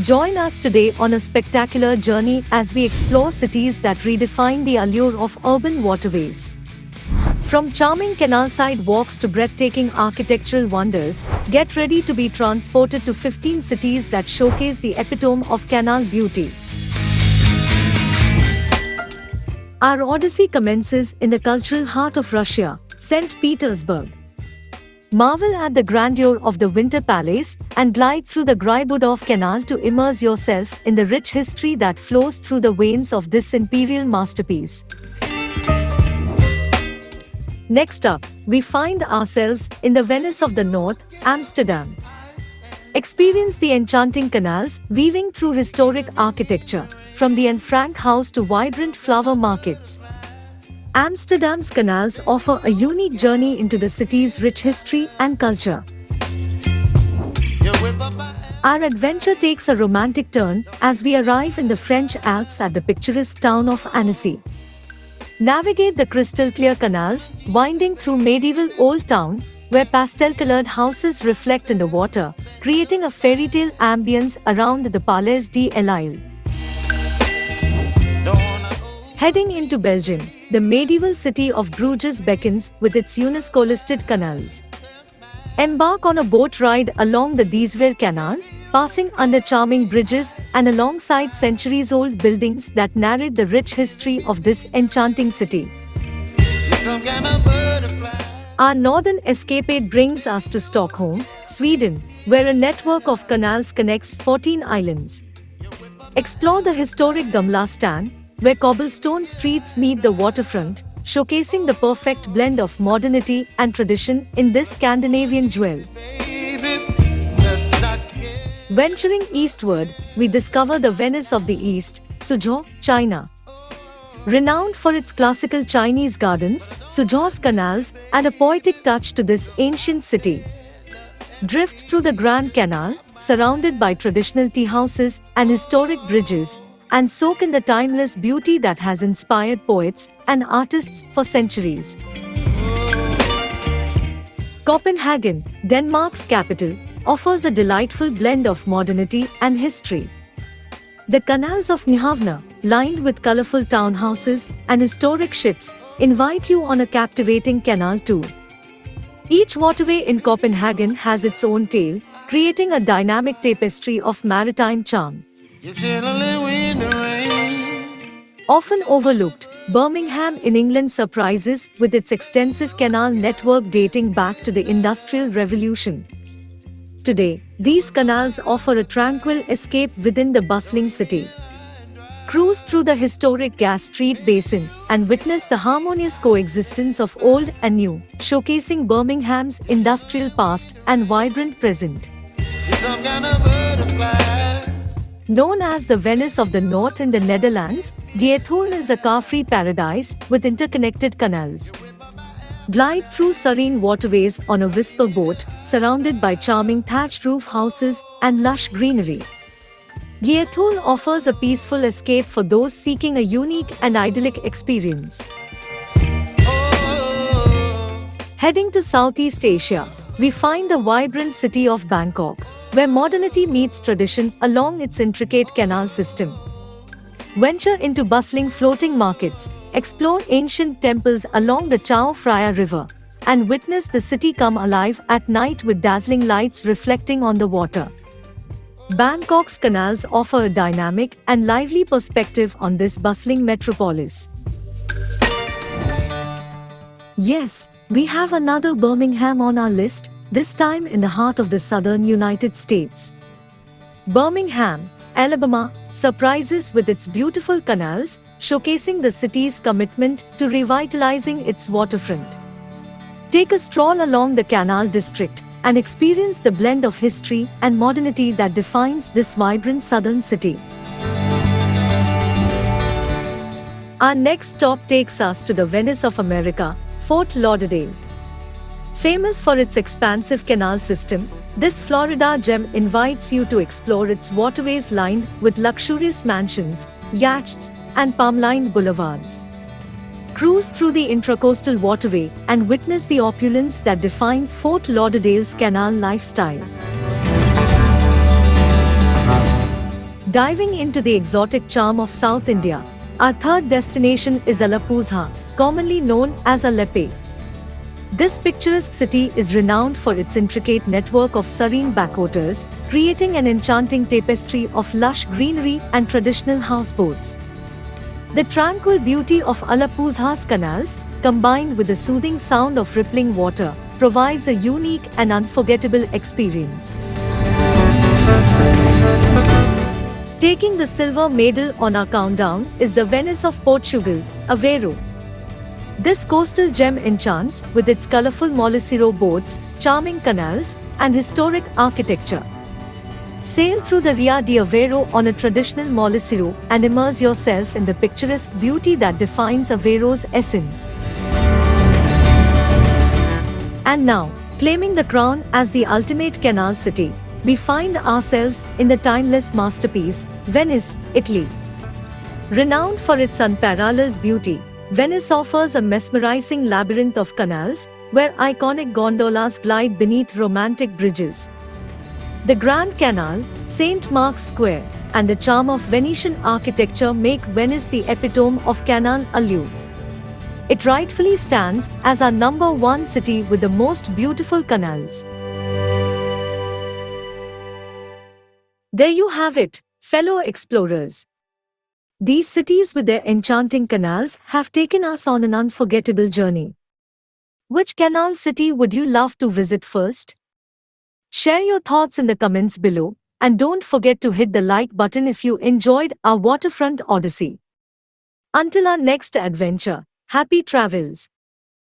Join us today on a spectacular journey as we explore cities that redefine the allure of urban waterways. From charming canal-side walks to breathtaking architectural wonders, get ready to be transported to 15 cities that showcase the epitome of canal beauty. Our odyssey commences in the cultural heart of Russia, St. Petersburg. Marvel at the grandeur of the Winter Palace and glide through the Gribudov Canal to immerse yourself in the rich history that flows through the veins of this imperial masterpiece. Next up, we find ourselves in the Venice of the North, Amsterdam. Experience the enchanting canals weaving through historic architecture, from the Anne Frank house to vibrant flower markets. Amsterdam's canals offer a unique journey into the city's rich history and culture. Our adventure takes a romantic turn as we arrive in the French Alps at the picturesque town of Annecy. Navigate the crystal-clear canals, winding through medieval Old Town, where pastel-colored houses reflect in the water, creating a fairy-tale ambience around the Palais de l'Île. Heading into Belgium, the medieval city of Bruges beckons with its UNESCO-listed canals. Embark on a boat ride along the Giethoorn Canal, passing under charming bridges and alongside centuries-old buildings that narrate the rich history of this enchanting city. Our northern escapade brings us to Stockholm, Sweden, where a network of canals connects 14 islands. Explore the historic gondola stand, where cobblestone streets meet the waterfront, showcasing the perfect blend of modernity and tradition in this Scandinavian jewel. Venturing eastward, we discover the Venice of the East, Suzhou, China. Renowned for its classical Chinese gardens, Suzhou's canals add a poetic touch to this ancient city. Drift through the Grand Canal, surrounded by traditional tea houses and historic bridges, and soak in the timeless beauty that has inspired poets and artists for centuries. Copenhagen, Denmark's capital, offers a delightful blend of modernity and history. The canals of Nyhavn, lined with colorful townhouses and historic ships, invite you on a captivating canal tour. Each waterway in Copenhagen has its own tale, creating a dynamic tapestry of maritime charm. Often overlooked, Birmingham in England surprises with its extensive canal network dating back to the Industrial Revolution. Today, these canals offer a tranquil escape within the bustling city. Cruise through the historic Gas Street Basin and witness the harmonious coexistence of old and new, showcasing Birmingham's industrial past and vibrant present. Known as the Venice of the North in the Netherlands, Giethoorn is a car-free paradise with interconnected canals. Glide through serene waterways on a whisper boat, surrounded by charming thatched roof houses and lush greenery. Giethoorn offers a peaceful escape for those seeking a unique and idyllic experience. Heading to Southeast Asia, we find the vibrant city of Bangkok, where modernity meets tradition along its intricate canal system. Venture into bustling floating markets, explore ancient temples along the Chao Phraya River, and witness the city come alive at night with dazzling lights reflecting on the water. Bangkok's canals offer a dynamic and lively perspective on this bustling metropolis. Yes, we have another Birmingham on our list, this time in the heart of the southern United States. Birmingham, Alabama, surprises with its beautiful canals, showcasing the city's commitment to revitalizing its waterfront. Take a stroll along the Canal District and experience the blend of history and modernity that defines this vibrant southern city. Our next stop takes us to the Venice of America, Fort Lauderdale. Famous for its expansive canal system, this Florida gem invites you to explore its waterways lined with luxurious mansions, yachts, and palm-lined boulevards. Cruise through the intracoastal waterway and witness the opulence that defines Fort Lauderdale's canal lifestyle. Diving into the exotic charm of South India, our third destination is Alappuzha, commonly known as Alleppey. This picturesque city is renowned for its intricate network of serene backwaters, creating an enchanting tapestry of lush greenery and traditional houseboats. The tranquil beauty of Alappuzha's canals, combined with the soothing sound of rippling water, provides a unique and unforgettable experience. Taking the silver medal on our countdown is the Venice of Portugal, Aveiro. This coastal gem enchants with its colorful Moliciro boats, charming canals, and historic architecture. Sail through the Ria de Aveiro on a traditional Moliciro and immerse yourself in the picturesque beauty that defines Aveiro's essence. And now, claiming the crown as the ultimate canal city, we find ourselves in the timeless masterpiece, Venice, Italy. Renowned for its unparalleled beauty, Venice offers a mesmerizing labyrinth of canals, where iconic gondolas glide beneath romantic bridges. The Grand Canal, St. Mark's Square, and the charm of Venetian architecture make Venice the epitome of canal allure. It rightfully stands as our number one city with the most beautiful canals. There you have it, fellow explorers. These cities with their enchanting canals have taken us on an unforgettable journey. Which canal city would you love to visit first? Share your thoughts in the comments below, and don't forget to hit the like button if you enjoyed our waterfront odyssey. Until our next adventure, happy travels!